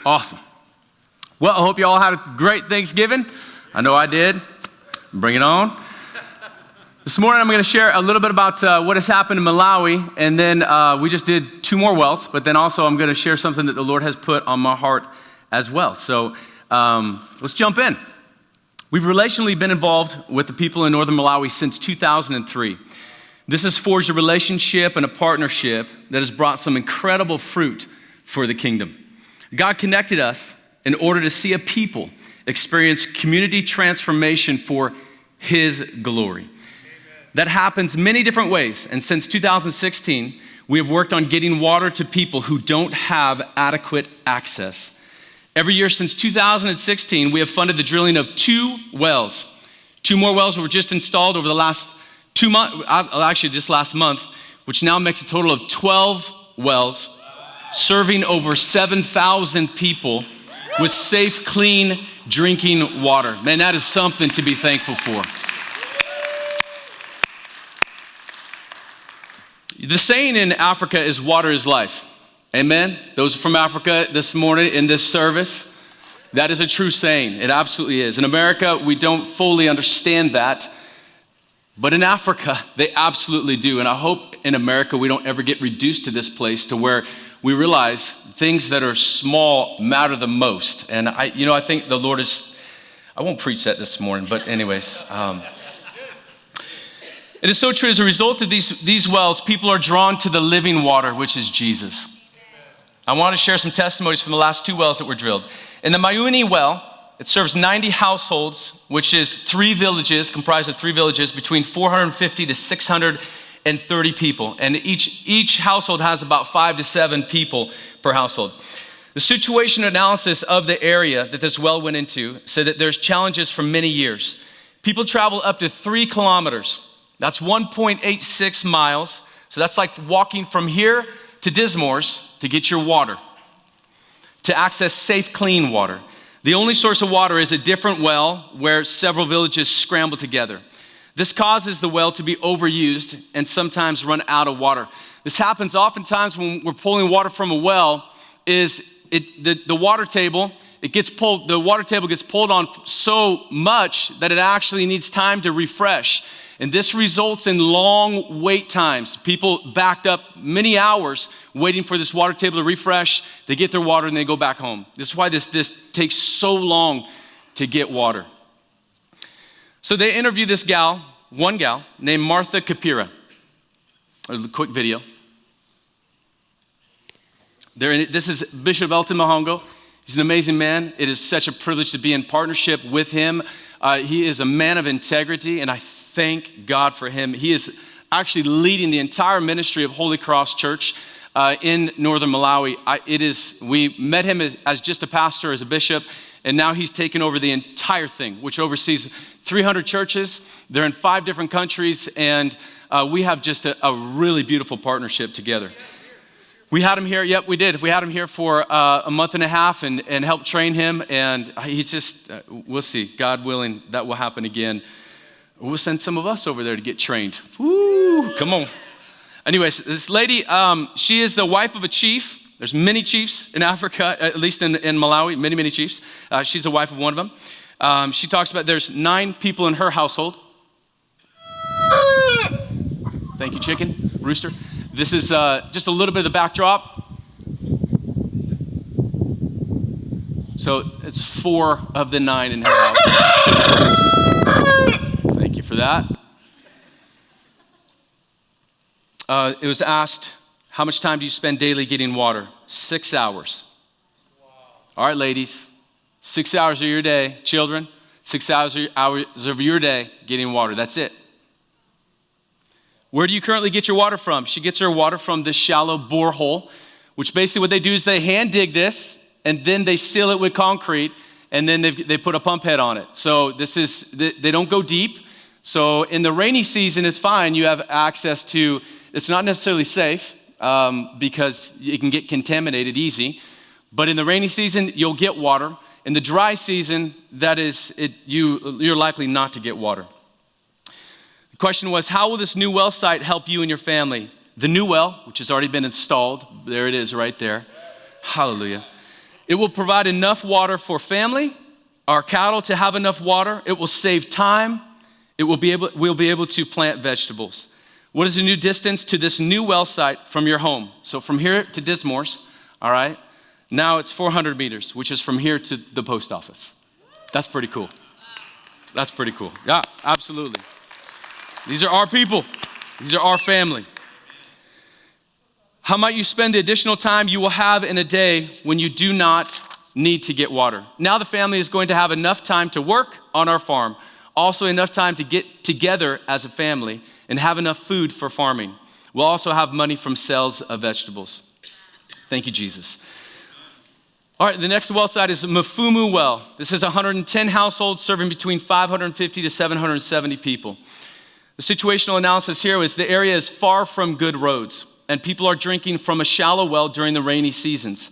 Awesome. Well, I hope you all had a great Thanksgiving. I know I did. Bring it on. This morning I'm going to share a little bit about what has happened in Malawi, and then we just did 2 more wells, but then also I'm going to share something that the Lord has put on my heart as well. So let's jump in. We've relationally been involved with the people in northern Malawi since 2003. This has forged a relationship and a partnership that has brought some incredible fruit for the kingdom. God connected us in order to see a people experience community transformation for His glory. Amen. That happens many different ways, and since 2016, we have worked on getting water to people who don't have adequate access. Every year since 2016, we have funded the drilling of 2 wells. 2 more wells were just installed over the last 2 months, actually just last month, which now makes a total of 12 wells, serving over 7,000 people with safe, clean drinking water. Man, that is something to be thankful for. The saying in Africa is water is life. Amen? Those from Africa this morning in this service, that is a true saying. It absolutely is. In America, we don't fully understand that, but in Africa, they absolutely do. And I hope in America we don't ever get reduced to this place to where we realize things that are small matter the most. And I think the Lord is, I won't preach that this morning, but anyways. It is so true. As a result of these wells, people are drawn to the living water, which is Jesus. I want to share some testimonies from the last 2 wells that were drilled. In the Mafumu Well, it serves 90 households, which is 3 villages, comprised of 3 villages, between 450 to 630 people. And each household has about 5 to 7 people per household. The situation analysis of the area that this well went into said that there's challenges for many years. People travel up to 3 kilometers. That's 1.86 miles. So that's like walking from here to Dismores to get your water, to access safe, clean water. The only source of water is a different well where several villages scramble together. This causes the well to be overused and sometimes run out of water. This happens oftentimes when we're pulling water from a well. The water table gets pulled on so much that it actually needs time to refresh. And this results in long wait times. People backed up many hours waiting for this water table to refresh. They get their water and they go back home. This is why this takes so long to get water. So they interviewed one gal named Martha Kapira. A quick video. This is Bishop Elton Mohongo. He's an amazing man. It is such a privilege to be in partnership with him. He is a man of integrity, and I thank God for him. He is actually leading the entire ministry of Holy Cross Church in northern Malawi. We met him as just a pastor, as a bishop, and now he's taken over the entire thing, which oversees 300 churches. They're in 5 different countries, and we have just a really beautiful partnership together. We had him here. Yep, we did. We had him here for a month and a half and helped train him, and he's just, we'll see. God willing, that will happen again. We'll send some of us over there to get trained. Woo, come on. Anyways, this lady, she is the wife of a chief. There's many chiefs in Africa, at least in Malawi, many chiefs. She's the wife of one of them. She talks about there's 9 people in her household. Thank you, chicken, rooster. This is just a little bit of the backdrop. So it's 4 of the 9 in her house. Thank you for that. It was asked, how much time do you spend daily getting water? 6 hours. Wow. All right, ladies, 6 hours of your day. Children, 6 hours of your day getting water. That's it. Where do you currently get your water from? She gets her water from this shallow borehole, which basically what they do is they hand dig this, and then they seal it with concrete, and then they put a pump head on it. So they don't go deep. So in the rainy season, it's fine. You have access to, it's not necessarily safe because it can get contaminated easy. But in the rainy season, you'll get water. In the dry season, you're likely not to get water. The question was, how will this new well site help you and your family? The new well, which has already been installed, there it is right there. Hallelujah. It will provide enough water for family, our cattle to have enough water. It will save time. We'll be able to plant vegetables. What is the new distance to this new well site from your home? So from here to Dismorse, all right, now it's 400 meters, which is from here to the post office. That's pretty cool. That's pretty cool. Yeah, absolutely. These are our people. These are our family. How might you spend the additional time you will have in a day when you do not need to get water? Now the family is going to have enough time to work on our farm, also enough time to get together as a family and have enough food for farming. We'll also have money from sales of vegetables. Thank you, Jesus. All right, the next well site is Mafumu Well. This is 110 households serving between 550 to 770 people. The situational analysis here is the area is far from good roads, and people are drinking from a shallow well during the rainy seasons.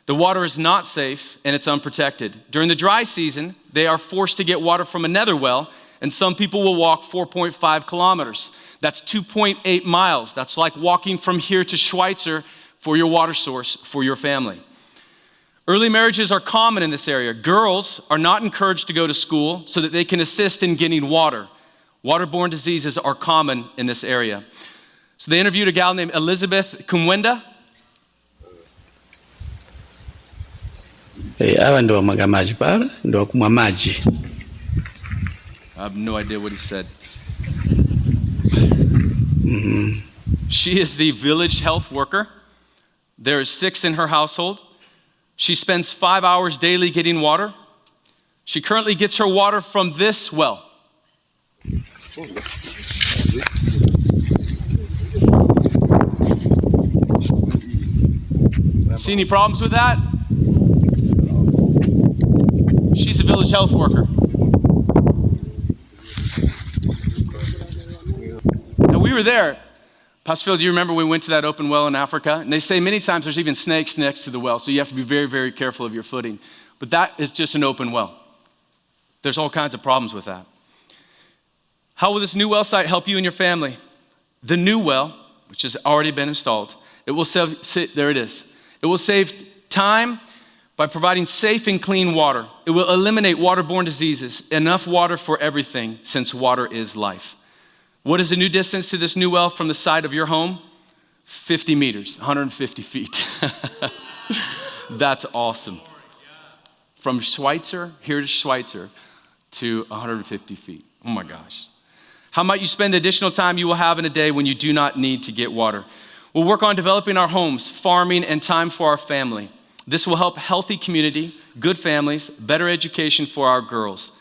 The water is not safe and it's unprotected. During the dry season, they are forced to get water from another well, and some people will walk 4.5 kilometers. That's 2.8 miles. That's like walking from here to Schweitzer for your water source for your family. Early marriages are common in this area. Girls are not encouraged to go to school so that they can assist in getting water. Waterborne diseases are common in this area. So they interviewed a gal named Elizabeth Kumwenda. Hawa ndio waga maji pale, ndio kumwa maji. I have no idea what he said. She is the village health worker. There is 6 in her household. She spends 5 hours daily getting water. She currently gets her water from this well. See any problems with that? She's a village health worker. Now we were there. Pastor Phil, do you remember we went to that open well in Africa? And they say many times there's even snakes next to the well, so you have to be very, very careful of your footing. But that is just an open well. There's all kinds of problems with that. How will this new well site help you and your family? The new well, which has already been installed, it will save, there it is. It will save time by providing safe and clean water. It will eliminate waterborne diseases, enough water for everything, since water is life. What is the new distance to this new well from the side of your home? 50 meters, 150 feet. That's awesome. From Schweitzer, here to Schweitzer, to 150 feet. Oh my gosh. How might you spend the additional time you will have in a day when you do not need to get water? We'll work on developing our homes, farming, and time for our family. This will help healthy community, good families, better education for our girls.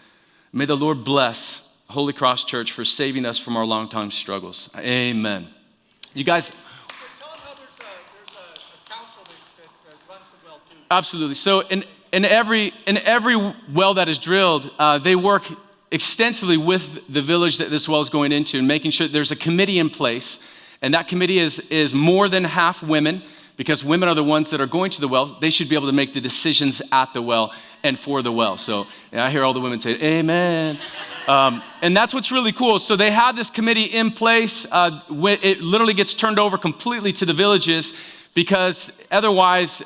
May the Lord bless Holy Cross Church for saving us from our long-time struggles. Amen. You guys. Tell them how there's a council that runs the well too. Absolutely. So in every well that is drilled, they work extensively with the village that this well is going into and making sure there's a committee in place. And that committee is more than half women, because women are the ones that are going to the well. They should be able to make the decisions at the well and for the well. So I hear all the women say, amen. And that's what's really cool. So they have this committee in place. It literally gets turned over completely to the villages, because otherwise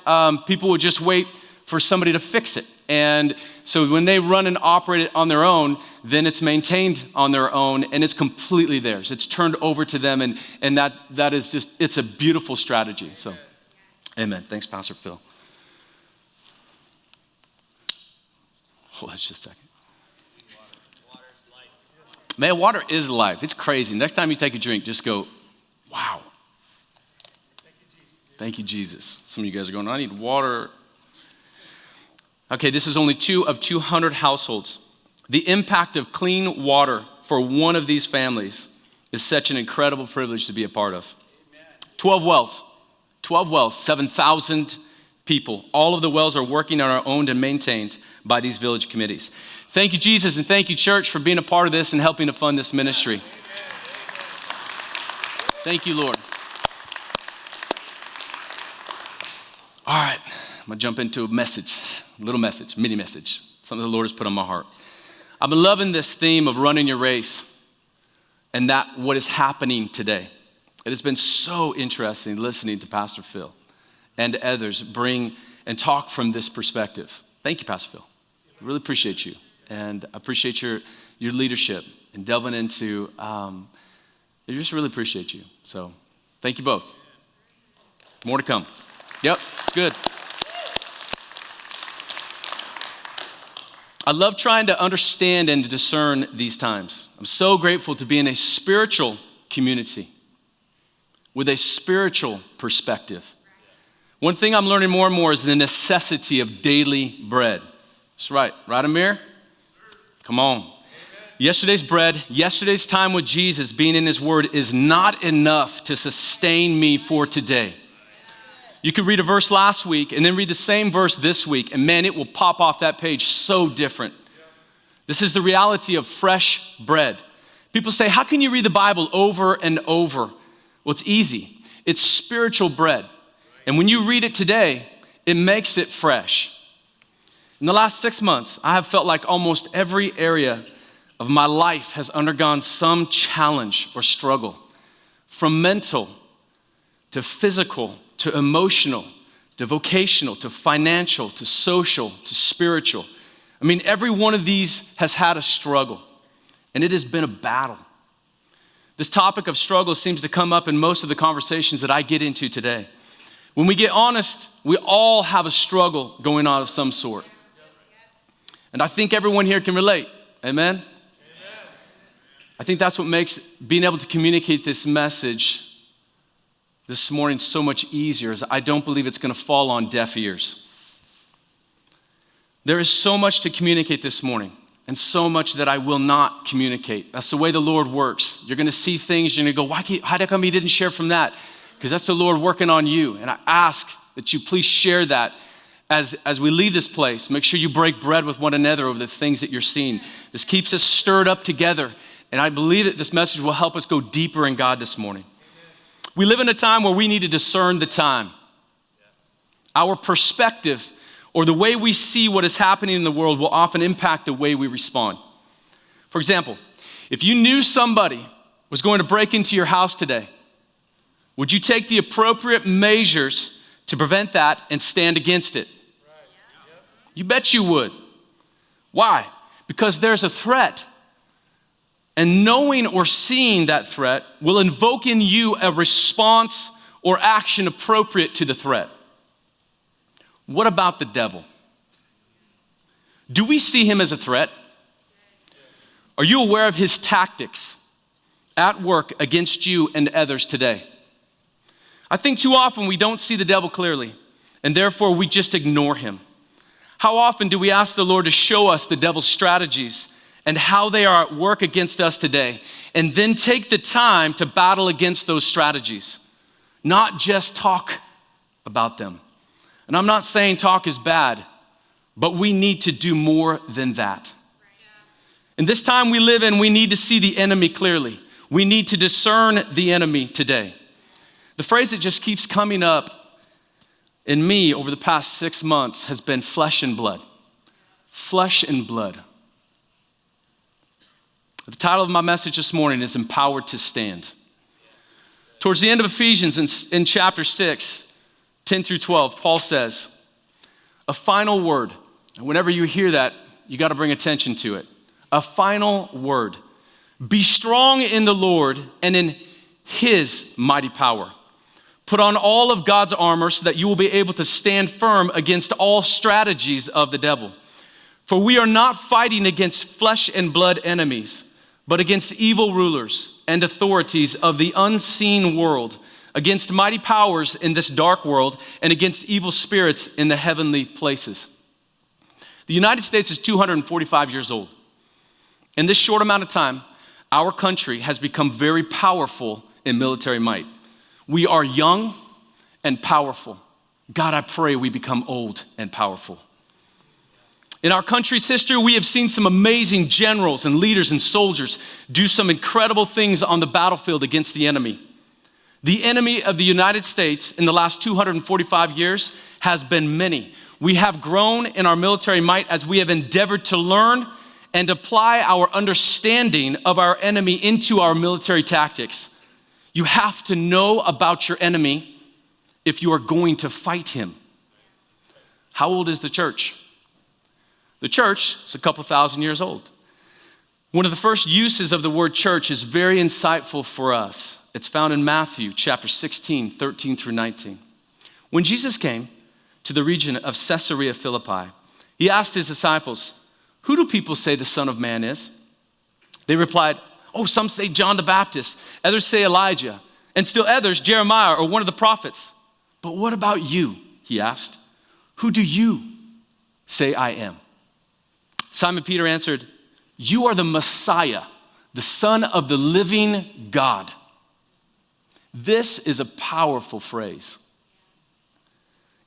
people would just wait for somebody to fix it. And so when they run and operate it on their own, then it's maintained on their own and it's completely theirs. It's turned over to them, and that is just, it's a beautiful strategy. So, amen. Thanks, Pastor Phil. Hold on just a second. Man, water is life. It's crazy. Next time you take a drink, just go, wow. Thank you, Jesus. Some of you guys are going, I need water. Okay, this is only 2 of 200 households. The impact of clean water for one of these families is such an incredible privilege to be a part of. 12 wells, 7,000 people. All of the wells are working and are owned and maintained by these village committees. Thank you, Jesus, and thank you, church, for being a part of this and helping to fund this ministry. Thank you, Lord. All right, I'm going to jump into a message, mini message, something the Lord has put on my heart. I've been loving this theme of running your race and that what is happening today. It has been so interesting listening to Pastor Phil and others bring and talk from this perspective. Thank you, Pastor Phil. I really appreciate you. And I appreciate your leadership and delving into, I just really appreciate you. So thank you both. More to come. Yep, good. I love trying to understand and to discern these times. I'm so grateful to be in a spiritual community with a spiritual perspective. One thing I'm learning more and more is the necessity of daily bread. That's right. Right, Amir? Come on. Amen. Yesterday's bread, yesterday's time with Jesus, being in his word, is not enough to sustain me for today. You could read a verse last week and then read the same verse this week, and man, it will pop off that page so different. This is the reality of fresh bread. People say, how can you read the Bible over and over? Well, it's easy. It's spiritual bread. And when you read it today, it makes it fresh. In the last 6 months, I have felt like almost every area of my life has undergone some challenge or struggle, from mental to physical to emotional to vocational to financial to social to spiritual. I mean, every one of these has had a struggle, and it has been a battle. This topic of struggle seems to come up in most of the conversations that I get into today. When we get honest, we all have a struggle going on of some sort. And I think everyone here can relate. Amen? Amen. I think that's what makes being able to communicate this message this morning so much easier, is I don't believe it's going to fall on deaf ears. There is so much to communicate this morning, and so much that I will not communicate. That's the way the Lord works. You're going to see things, you're going to go, how come he didn't share from that? Because that's the Lord working on you. And I ask that you please share that as we leave this place. Make sure you break bread with one another over the things that you're seeing. This keeps us stirred up together. And I believe that this message will help us go deeper in God this morning. We live in a time where we need to discern the time. Our perspective, or the way we see what is happening in the world, will often impact the way we respond. For example, if you knew somebody was going to break into your house today, would you take the appropriate measures to prevent that and stand against it? You bet you would. Why? Because there's a threat. And knowing or seeing that threat will invoke in you a response or action appropriate to the threat. What about the devil? Do we see him as a threat? Are you aware of his tactics at work against you and others today? I think too often we don't see the devil clearly, and therefore we just ignore him. How often do we ask the Lord to show us the devil's strategies and how they are at work against us today, and then take the time to battle against those strategies, not just talk about them? And I'm not saying talk is bad, but we need to do more than that. In this time we live in, we need to see the enemy clearly. We need to discern the enemy today. The phrase that just keeps coming up in me over the past 6 months has been flesh and blood. Flesh and blood. The title of my message this morning is Empowered to Stand. Towards the end of Ephesians in chapter 6, 10 through 12, Paul says, a final word. And whenever you hear that, you got to bring attention to it. A final word. Be strong in the Lord and in his mighty power. Put on all of God's armor so that you will be able to stand firm against all strategies of the devil. For we are not fighting against flesh and blood enemies, but against evil rulers and authorities of the unseen world, against mighty powers in this dark world, and against evil spirits in the heavenly places. The United States is 245 years old. In this short amount of time, our country has become very powerful in military might. We are young and powerful. God, I pray we become old and powerful. In our country's history, we have seen some amazing generals and leaders and soldiers do some incredible things on the battlefield against the enemy. The enemy of the United States in the last 245 years has been many. We have grown in our military might as we have endeavored to learn and apply our understanding of our enemy into our military tactics. You have to know about your enemy if you are going to fight him. How old is the church? The church is a couple thousand years old. One of the first uses of the word church is very insightful for us. It's found in Matthew chapter 16, 13 through 19. When Jesus came to the region of Caesarea Philippi, he asked his disciples, "Who do people say the Son of Man is?" They replied, "Oh, some say John the Baptist, others say Elijah, and still others, Jeremiah or one of the prophets. But what about you?" he asked. "Who do you say I am?" Simon Peter answered, "You are the Messiah, the Son of the living God." This is a powerful phrase.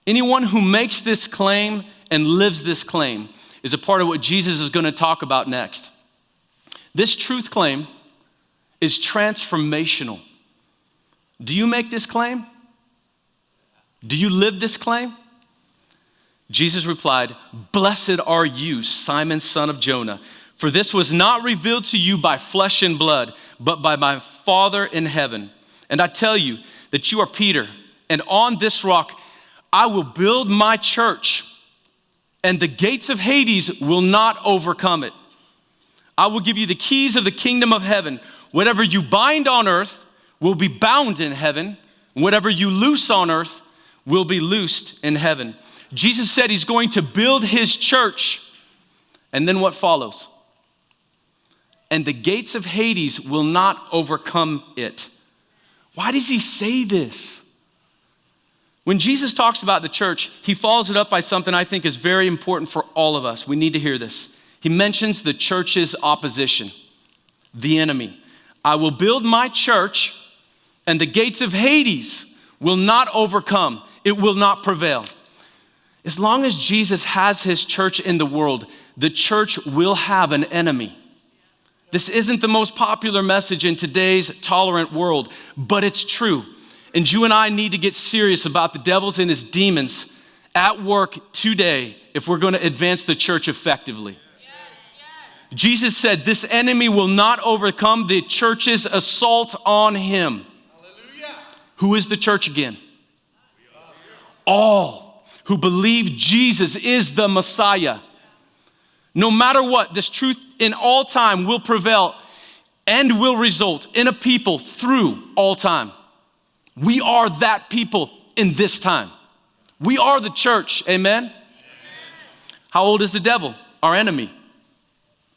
Anyone who makes this claim and lives this claim is a part of what Jesus is going to talk about next. This truth claim is transformational. Do you make this claim? Do you live this claim? Jesus replied, "Blessed are you, Simon, son of Jonah, for this was not revealed to you by flesh and blood, but by my Father in heaven. And I tell you that you are Peter, and on this rock I will build my church, and the gates of Hades will not overcome it. I will give you the keys of the kingdom of heaven. Whatever you bind on earth will be bound in heaven. Whatever you loose on earth will be loosed in heaven." Jesus said he's going to build his church. And then what follows? And the gates of Hades will not overcome it. Why does he say this? When Jesus talks about the church, he follows it up by something I think is very important for all of us. We need to hear this. He mentions the church's opposition, the enemy. I will build my church, and the gates of Hades will not overcome. It will not prevail. As long as Jesus has his church in the world, the church will have an enemy. This isn't the most popular message in today's tolerant world, but it's true. And you and I need to get serious about the devils and his demons at work today if we're going to advance the church effectively. Jesus said this enemy will not overcome the church's assault on him. Hallelujah. Who is the church again? All who believe Jesus is the Messiah. No matter what, this truth in all time will prevail and will result in a people through all time. We are that people in this time. We are the church, amen? Amen. How old is the devil, our enemy?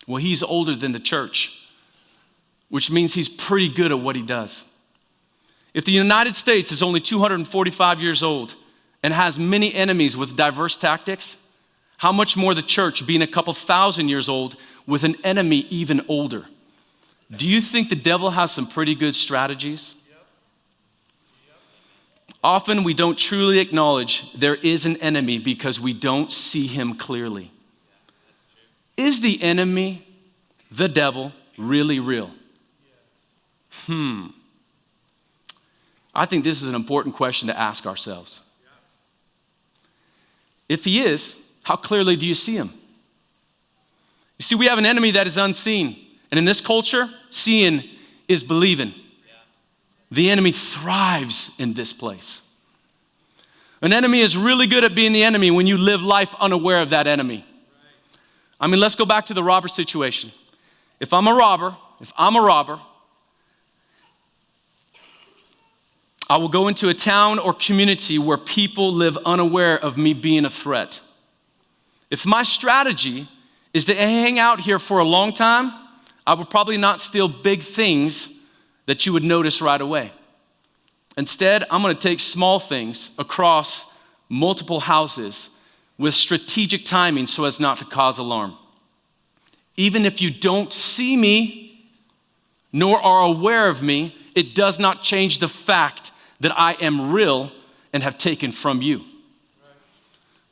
Well, he's older than the church, which means he's pretty good at what he does. If the United States is only 245 years old and has many enemies with diverse tactics, how much more the church being a couple thousand years old with an enemy even older? Do you think the devil has some pretty good strategies? Often we don't truly acknowledge there is an enemy because we don't see him clearly. Is the enemy, the devil, really real? I think this is an important question to ask ourselves. If he is, how clearly do you see him? You see, we have an enemy that is unseen. And in this culture, seeing is believing. The enemy thrives in this place. An enemy is really good at being the enemy when you live life unaware of that enemy. I mean, let's go back to the robber situation. If I'm a robber, I will go into a town or community where people live unaware of me being a threat. If my strategy is to hang out here for a long time, I will probably not steal big things that you would notice right away. Instead, I'm going to take small things across multiple houses with strategic timing so as not to cause alarm. Even if you don't see me nor are aware of me, it does not change the fact that I am real and have taken from you.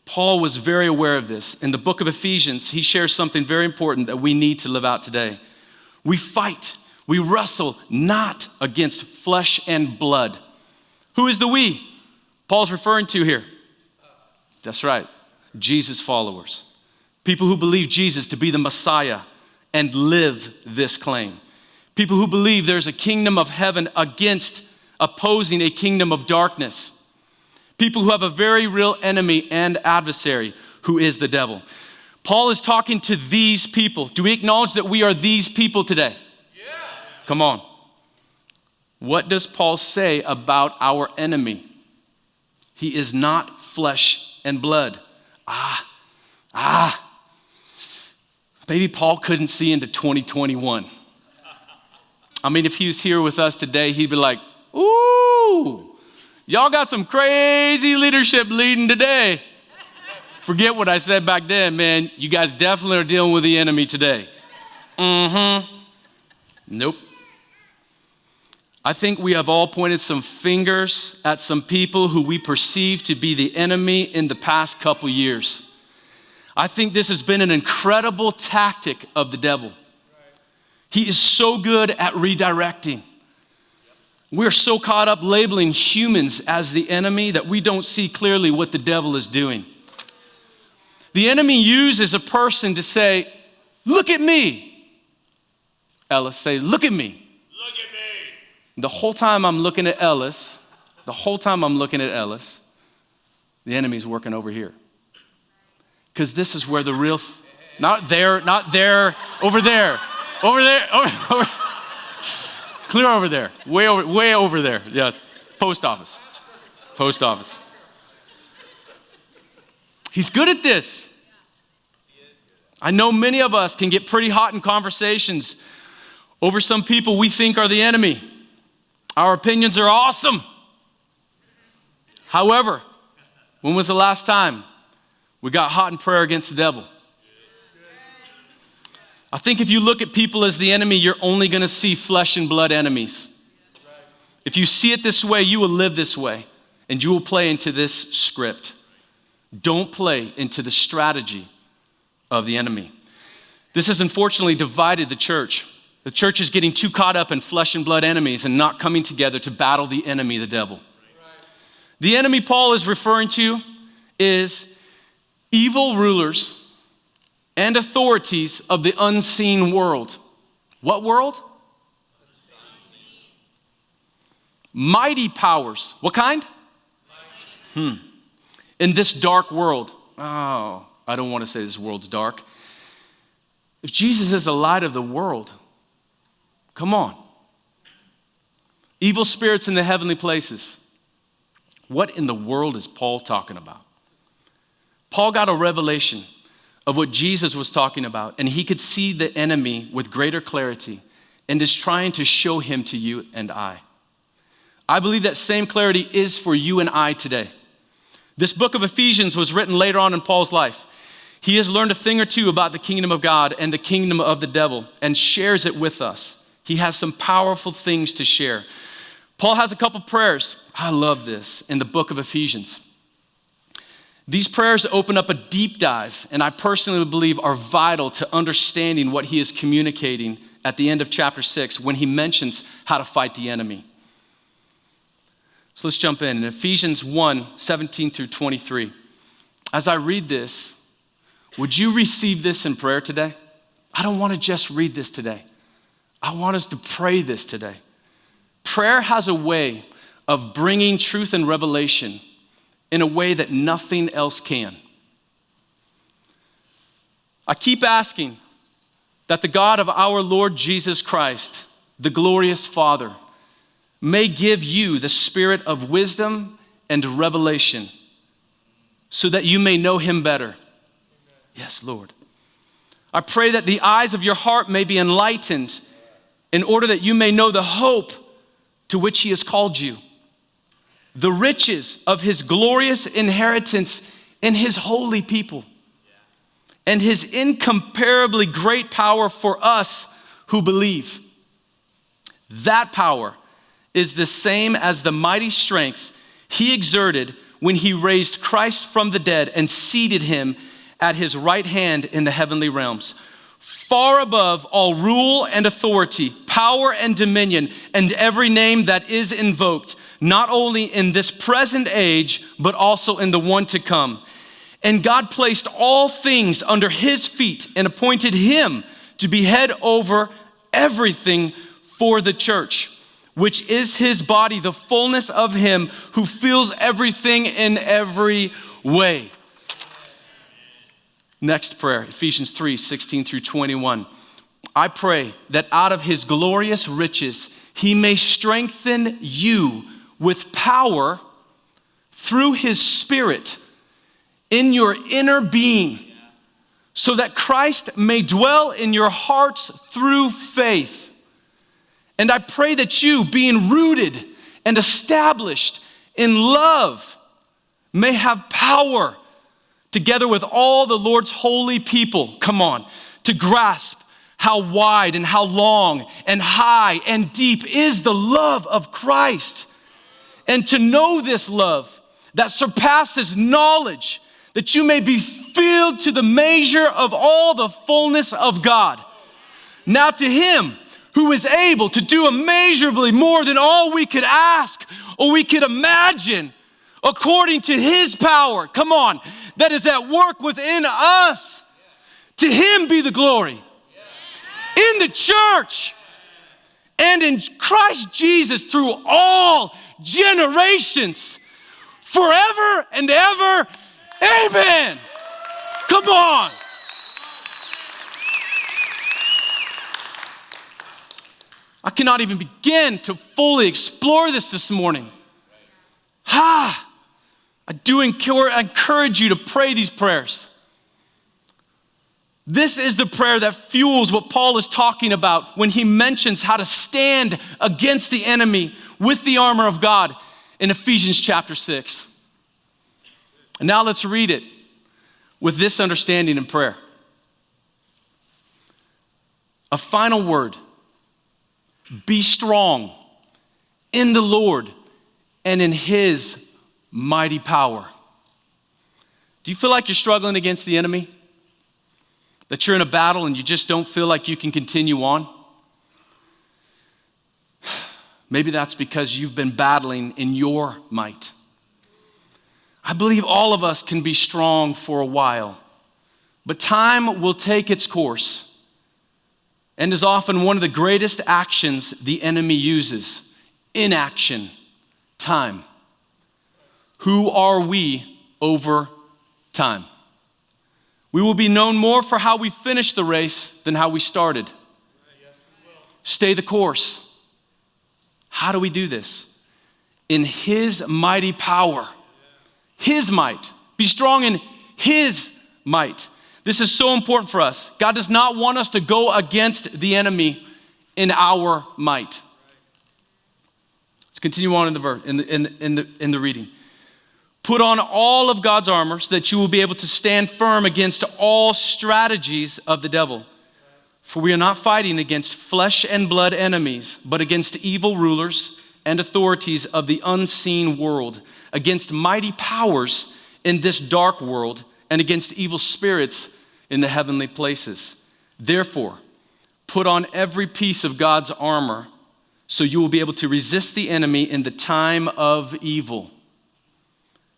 Paul was very aware of this. In the book of Ephesians, he shares something very important that we need to live out today. We fight, we wrestle not against flesh and blood. Who is the we Paul's referring to here? That's right, Jesus followers. People who believe Jesus to be the Messiah and live this claim. People who believe there's a kingdom of heaven opposing a kingdom of darkness. People who have a very real enemy and adversary, who is the devil. Paul is talking to these people. Do we acknowledge that we are these people today? Yes. Come on. What does Paul say about our enemy? He is not flesh and blood. Maybe Paul couldn't see into 2021. I mean, if he was here with us today, he'd be like, ooh, y'all got some crazy leadership leading today. Forget what I said back then, man. You guys definitely are dealing with the enemy today. Nope. I think we have all pointed some fingers at some people who we perceive to be the enemy in the past couple years. I think this has been an incredible tactic of the devil. He is so good at redirecting. We're so caught up labeling humans as the enemy that we don't see clearly what the devil is doing. The enemy uses a person to say, look at me. Ellis, say, look at me. Look at me. The whole time I'm looking at Ellis, the enemy's working over here. Because this is where the real, not there, over there. Clear over there, way over there. Yes, post office. He's good at this. I know many of us can get pretty hot in conversations over some people we think are the enemy. Our opinions are awesome. However, when was the last time we got hot in prayer against the devil? I think if you look at people as the enemy, you're only going to see flesh and blood enemies. If you see it this way, you will live this way, and you will play into this script. Don't play into the strategy of the enemy. This has unfortunately divided the church. The church is getting too caught up in flesh and blood enemies and not coming together to battle the enemy, the devil. The enemy Paul is referring to is evil rulers and authorities of the unseen world. What world? Mighty powers. What kind? In this dark world. Oh, I don't want to say this world's dark. If Jesus is the light of the world, come on. Evil spirits in the heavenly places. What in the world is Paul talking about? Paul got a revelation of what Jesus was talking about, and he could see the enemy with greater clarity and is trying to show him to you and I. I believe that same clarity is for you and I today. This book of Ephesians was written later on in Paul's life. He has learned a thing or two about the kingdom of God and the kingdom of the devil and shares it with us. He has some powerful things to share. Paul has a couple prayers. I love this in the book of Ephesians. These prayers open up a deep dive, and I personally believe are vital to understanding what he is communicating at the end of chapter 6 when he mentions how to fight the enemy. So let's jump in Ephesians 1, 17 through 23. As I read this, would you receive this in prayer today? I don't want to just read this today. I want us to pray this today. Prayer has a way of bringing truth and revelation in a way that nothing else can. I keep asking that the God of our Lord Jesus Christ, the glorious Father, may give you the spirit of wisdom and revelation so that you may know him better. Yes, Lord. I pray that the eyes of your heart may be enlightened in order that you may know the hope to which he has called you, the riches of his glorious inheritance in his holy people, and his incomparably great power for us who believe. That power is the same as the mighty strength he exerted when he raised Christ from the dead and seated him at his right hand in the heavenly realms, far above all rule and authority, power and dominion, and every name that is invoked, not only in this present age, but also in the one to come. And God placed all things under his feet and appointed him to be head over everything for the church, which is his body, the fullness of him who fills everything in every way. Next prayer, Ephesians 3, 16 through 21. I pray that out of his glorious riches, he may strengthen you with power through his Spirit in your inner being, so that Christ may dwell in your hearts through faith. And I pray that you, being rooted and established in love, may have power, together with all the Lord's holy people, to grasp how wide and how long and high and deep is the love of Christ. And to know this love that surpasses knowledge, that you may be filled to the measure of all the fullness of God. Now to him who is able to do immeasurably more than all we could ask or we could imagine, according to his power, that is at work within us. To him be the glory in the church and in Christ Jesus through all generations, forever and ever. Amen. Come on. I cannot even begin to fully explore this morning. I do encourage you to pray these prayers. This is the prayer that fuels what Paul is talking about when he mentions how to stand against the enemy with the armor of God in Ephesians chapter 6. And now let's read it with this understanding in prayer. A final word. Be strong in the Lord and in his mighty power. Do you feel like you're struggling against the enemy? That you're in a battle and you just don't feel like you can continue on? Maybe that's because you've been battling in your might. I believe all of us can be strong for a while, but time will take its course and is often one of the greatest actions the enemy uses. Inaction, time. Who are we over time? We will be known more for how we finish the race than how we started. Stay the course. How do we do this? In his mighty power. His might. Be strong in his might. This is so important for us. God does not want us to go against the enemy in our might. Let's continue on in the reading. Put on all of God's armor so that you will be able to stand firm against all strategies of the devil. For we are not fighting against flesh and blood enemies, but against evil rulers and authorities of the unseen world, against mighty powers in this dark world, and against evil spirits in the heavenly places. Therefore, put on every piece of God's armor so you will be able to resist the enemy in the time of evil.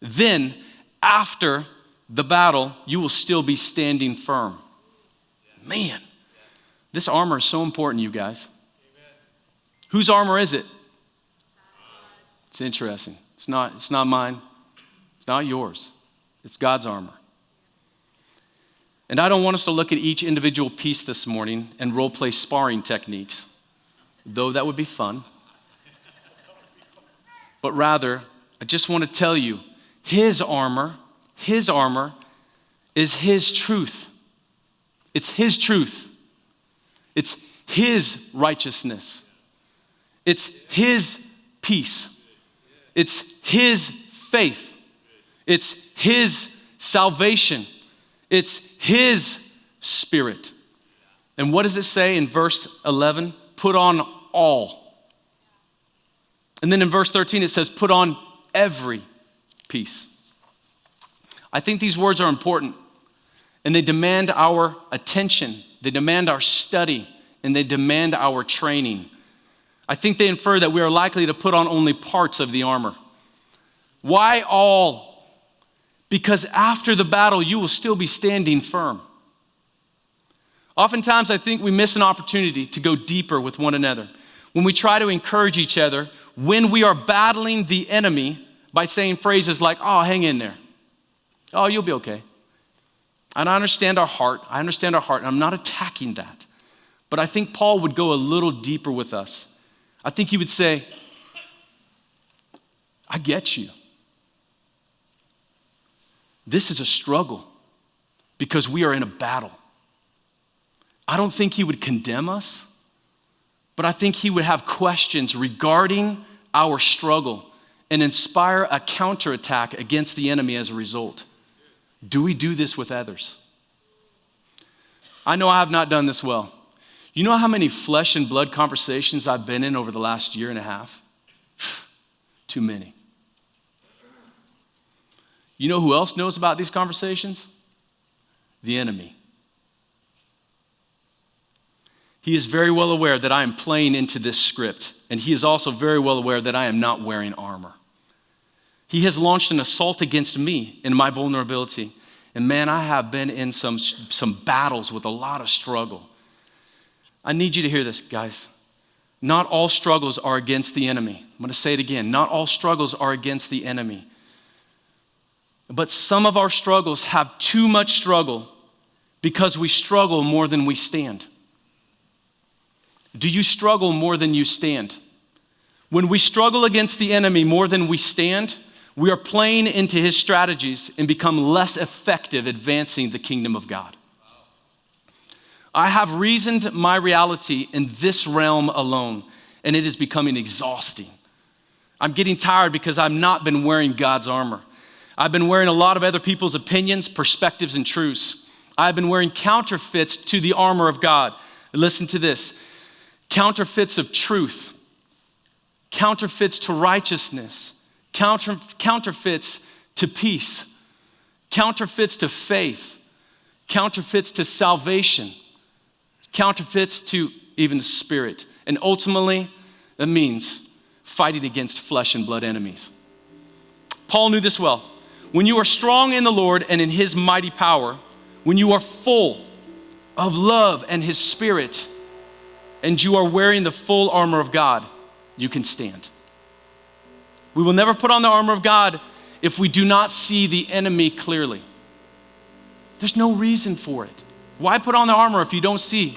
Then, after the battle, you will still be standing firm. Man, this armor is so important, you guys. Whose armor is it? It's interesting. It's not mine. It's not yours. It's God's armor. And I don't want us to look at each individual piece this morning and role play sparring techniques, though that would be fun. But rather, I just want to tell you, his armor is his truth. It's his truth. It's his righteousness. It's his peace. It's his faith. It's his salvation. It's his spirit. And what does it say in verse 11? Put on all. And then in verse 13 it says, put on every piece. I think these words are important, and they demand our attention, they demand our study, and they demand our training. I think they infer that we are likely to put on only parts of the armor. Why all? Because after the battle, you will still be standing firm. Oftentimes, I think we miss an opportunity to go deeper with one another. when we try to encourage each other, when we are battling the enemy by saying phrases like, oh, hang in there. Oh, you'll be okay. And I understand our heart. And I'm not attacking that. But I think Paul would go a little deeper with us. I think he would say, I get you. This is a struggle because we are in a battle. I don't think he would condemn us, but I think he would have questions regarding our struggle and inspire a counterattack against the enemy as a result. Do we do this with others? I know I have not done this well. You know how many flesh and blood conversations I've been in over the last year and a half? Too many. You know who else knows about these conversations? The enemy. He is very well aware that I am playing into this script, and he is also very well aware that I am not wearing armor. He has launched an assault against me in my vulnerability. And man, I have been in some battles with a lot of struggle. I need you to hear this, guys. Not all struggles are against the enemy. I'm going to say it again. Not all struggles are against the enemy. But some of our struggles have too much struggle because we struggle more than we stand. Do you struggle more than you stand? When we struggle against the enemy more than we stand, we are playing into his strategies and become less effective advancing the kingdom of God. I have reasoned my reality in this realm alone, and it is becoming exhausting. I'm getting tired because I've not been wearing God's armor. I've been wearing a lot of other people's opinions, perspectives, and truths. I've been wearing counterfeits to the armor of God. Listen to this. Counterfeits of truth, counterfeits to righteousness, counterfeits to peace, counterfeits to faith, counterfeits to salvation, counterfeits to even the spirit. And ultimately, that means fighting against flesh and blood enemies. Paul knew this well. When you are strong in the Lord and in his mighty power, when you are full of love and his spirit, and you are wearing the full armor of God, you can stand. We will never put on the armor of God if we do not see the enemy clearly. There's no reason for it. Why put on the armor if you don't see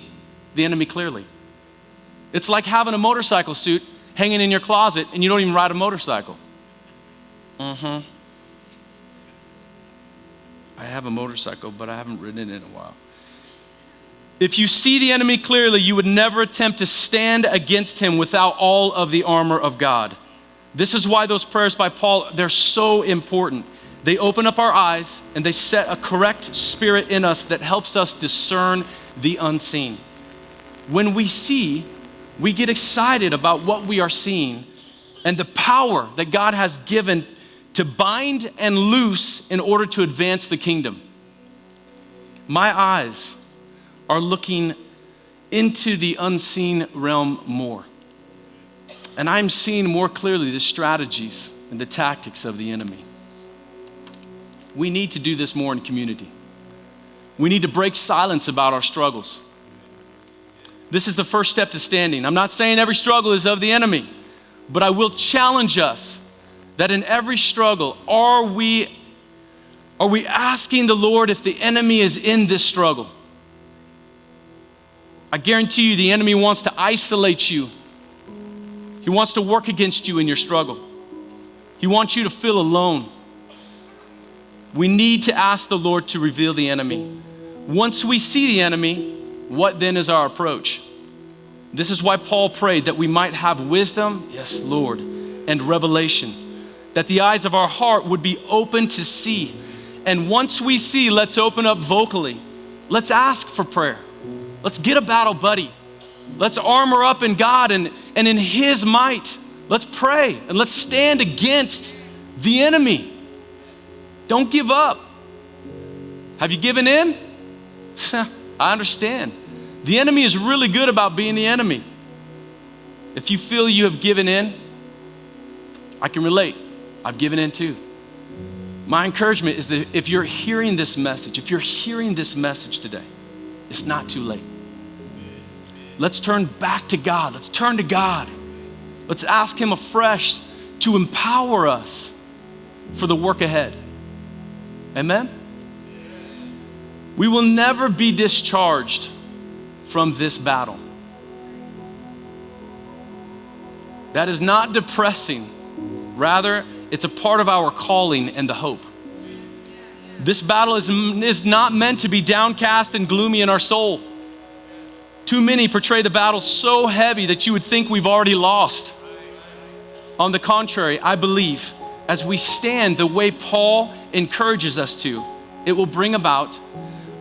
the enemy clearly? It's like having a motorcycle suit hanging in your closet and you don't even ride a motorcycle. I have a motorcycle, but I haven't ridden it in a while. If you see the enemy clearly, you would never attempt to stand against him without all of the armor of God. This is why those prayers by Paul, they're so important. They open up our eyes and they set a correct spirit in us that helps us discern the unseen. When we see, we get excited about what we are seeing and the power that God has given to bind and loose in order to advance the kingdom. My eyes are looking into the unseen realm more. And I'm seeing more clearly the strategies and the tactics of the enemy. We need to do this more in community. We need to break silence about our struggles. This is the first step to standing. I'm not saying every struggle is of the enemy, but I will challenge us that in every struggle, are we asking the Lord if the enemy is in this struggle? I guarantee you the enemy wants to isolate you. He wants to work against you in your struggle. He wants you to feel alone. We need to ask the Lord to reveal the enemy. Once we see the enemy, what then is our approach? This is why Paul prayed that we might have wisdom, yes, Lord, and revelation, that the eyes of our heart would be open to see. And once we see, let's open up vocally. Let's ask for prayer. Let's get a battle buddy. Let's armor up in God and in his might. Let's pray and let's stand against the enemy. Don't give up. Have you given in? I understand. The enemy is really good about being the enemy. If you feel you have given in, I can relate. I've given in too. My encouragement is that if you're hearing this message today, it's not too late. let's turn back to God. Let's turn to God. Let's ask him afresh to empower us for the work ahead. Amen? We will never be discharged from this battle. That is not depressing. Rather, it's a part of our calling and the hope. This battle is not meant to be downcast and gloomy in our soul. Too many portray the battle so heavy that you would think we've already lost. On the contrary, I believe as we stand the way Paul encourages us to, it will bring about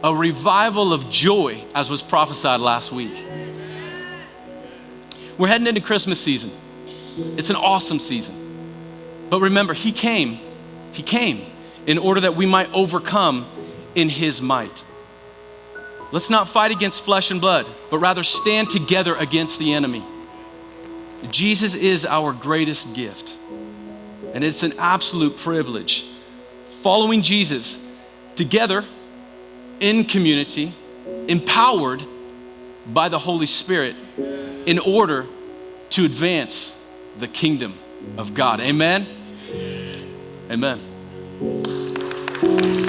a revival of joy, as was prophesied last week. We're heading into Christmas season. It's an awesome season. But remember, he came in order that we might overcome in his might. Let's not fight against flesh and blood, but rather stand together against the enemy. Jesus is our greatest gift. And it's an absolute privilege. Following Jesus together in community, empowered by the Holy Spirit in order to advance the kingdom of God. Amen? Amen.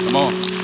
Come on.